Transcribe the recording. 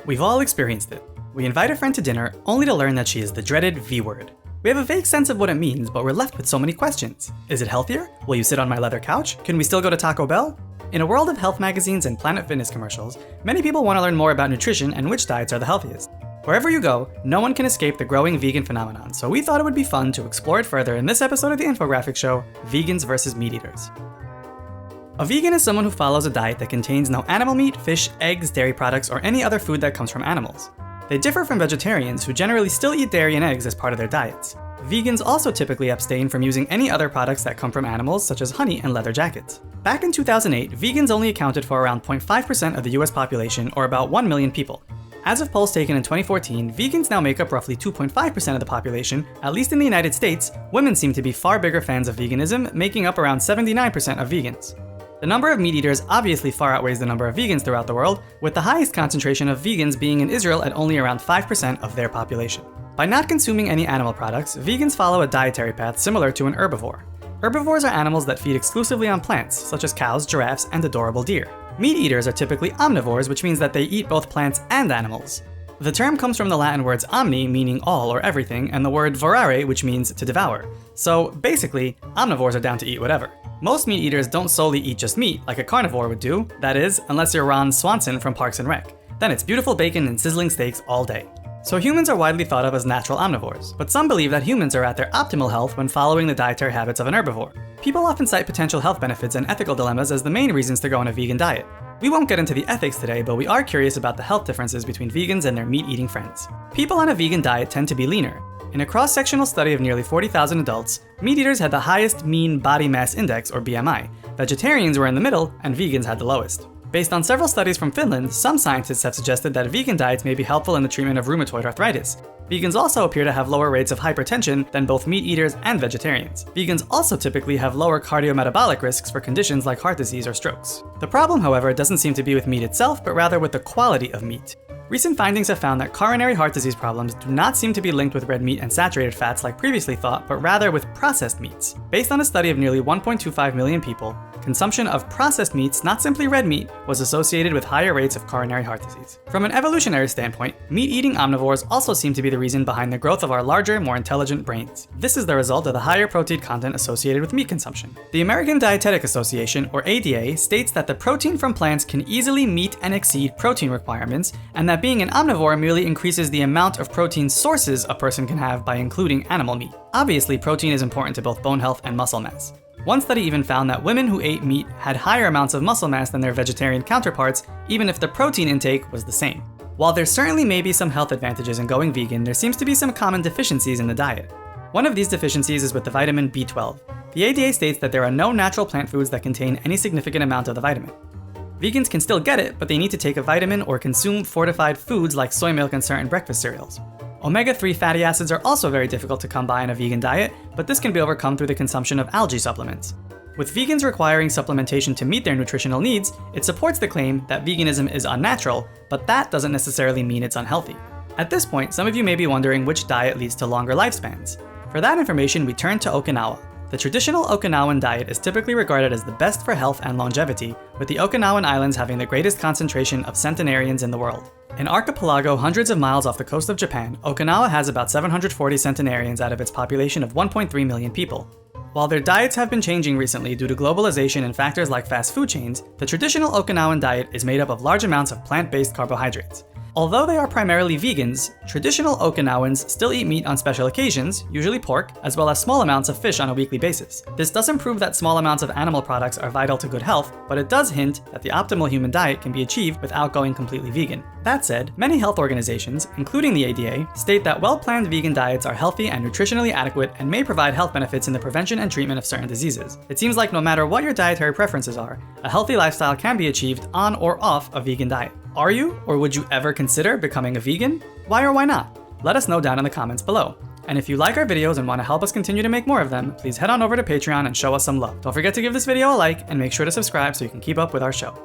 We've all experienced it. We invite a friend to dinner only to learn that she is the dreaded V word. We have a vague sense of what it means, but we're left with so many questions. Is it healthier? Will you sit on my leather couch? Can we still go to Taco Bell? In a world of health magazines and Planet Fitness commercials, many people want to learn more about nutrition and which diets are the healthiest. Wherever you go, no one can escape the growing vegan phenomenon, so we thought it would be fun to explore it further in this episode of the infographic show, Vegans versus Meat Eaters. A vegan is someone who follows a diet that contains no animal meat, fish, eggs, dairy products, or any other food that comes from animals. They differ from vegetarians who generally still eat dairy and eggs as part of their diets. Vegans also typically abstain from using any other products that come from animals, such as honey and leather jackets. Back in 2008, vegans only accounted for around 0.5% of the US population, or about 1 million people. As of polls taken in 2014, vegans now make up roughly 2.5% of the population. At least in the United States, women seem to be far bigger fans of veganism, making up around 79% of vegans. The number of meat eaters obviously far outweighs the number of vegans throughout the world, with the highest concentration of vegans being in Israel at only around 5% of their population. By not consuming any animal products, vegans follow a dietary path similar to an herbivore. Herbivores are animals that feed exclusively on plants, such as cows, giraffes, and adorable deer. Meat eaters are typically omnivores, which means that they eat both plants and animals. The term comes from the Latin words omni, meaning all or everything, and the word vorare, which means to devour. So basically, omnivores are down to eat whatever. Most meat eaters don't solely eat just meat, like a carnivore would do. That is, unless you're Ron Swanson from Parks and Rec. Then it's beautiful bacon and sizzling steaks all day. So humans are widely thought of as natural omnivores, but some believe that humans are at their optimal health when following the dietary habits of an herbivore. People often cite potential health benefits and ethical dilemmas as the main reasons to go on a vegan diet. We won't get into the ethics today, but we are curious about the health differences between vegans and their meat-eating friends. People on a vegan diet tend to be leaner. In a cross-sectional study of nearly 40,000 adults, meat eaters had the highest mean body mass index, or BMI. Vegetarians were in the middle, and vegans had the lowest. Based on several studies from Finland, some scientists have suggested that vegan diets may be helpful in the treatment of rheumatoid arthritis. Vegans also appear to have lower rates of hypertension than both meat eaters and vegetarians. Vegans also typically have lower cardiometabolic risks for conditions like heart disease or strokes. The problem, however, doesn't seem to be with meat itself, but rather with the quality of meat. Recent findings have found that coronary heart disease problems do not seem to be linked with red meat and saturated fats like previously thought, but rather with processed meats. Based on a study of nearly 1.25 million people, consumption of processed meats, not simply red meat, was associated with higher rates of coronary heart disease. From an evolutionary standpoint, meat-eating omnivores also seem to be the reason behind the growth of our larger, more intelligent brains. This is the result of the higher protein content associated with meat consumption. The American Dietetic Association, or ADA, states that the protein from plants can easily meet and exceed protein requirements, and that being an omnivore merely increases the amount of protein sources a person can have by including animal meat. Obviously, protein is important to both bone health and muscle mass. One study even found that women who ate meat had higher amounts of muscle mass than their vegetarian counterparts, even if the protein intake was the same. While there certainly may be some health advantages in going vegan, there seems to be some common deficiencies in the diet. One of these deficiencies is with the vitamin B12. The ADA states that there are no natural plant foods that contain any significant amount of the vitamin. Vegans can still get it, but they need to take a vitamin or consume fortified foods like soy milk and certain breakfast cereals. Omega-3 fatty acids are also very difficult to come by in a vegan diet, but this can be overcome through the consumption of algae supplements. With vegans requiring supplementation to meet their nutritional needs, it supports the claim that veganism is unnatural, but that doesn't necessarily mean it's unhealthy. At this point, some of you may be wondering which diet leads to longer lifespans. For that information, we turn to Okinawa. The traditional Okinawan diet is typically regarded as the best for health and longevity, with the Okinawan Islands having the greatest concentration of centenarians in the world. An archipelago hundreds of miles off the coast of Japan, Okinawa has about 740 centenarians out of its population of 1.3 million people. While their diets have been changing recently due to globalization and factors like fast food chains, the traditional Okinawan diet is made up of large amounts of plant-based carbohydrates. Although they are primarily vegans, traditional Okinawans still eat meat on special occasions, usually pork, as well as small amounts of fish on a weekly basis. This doesn't prove that small amounts of animal products are vital to good health, but it does hint that the optimal human diet can be achieved without going completely vegan. That said, many health organizations, including the ADA, state that well-planned vegan diets are healthy and nutritionally adequate and may provide health benefits in the prevention and treatment of certain diseases. It seems like no matter what your dietary preferences are, a healthy lifestyle can be achieved on or off a vegan diet. Are you, or would you ever consider becoming a vegan? Why or why not? Let us know down in the comments below. And if you like our videos and want to help us continue to make more of them, please head on over to Patreon and show us some love. Don't forget to give this video a like and make sure to subscribe so you can keep up with our show.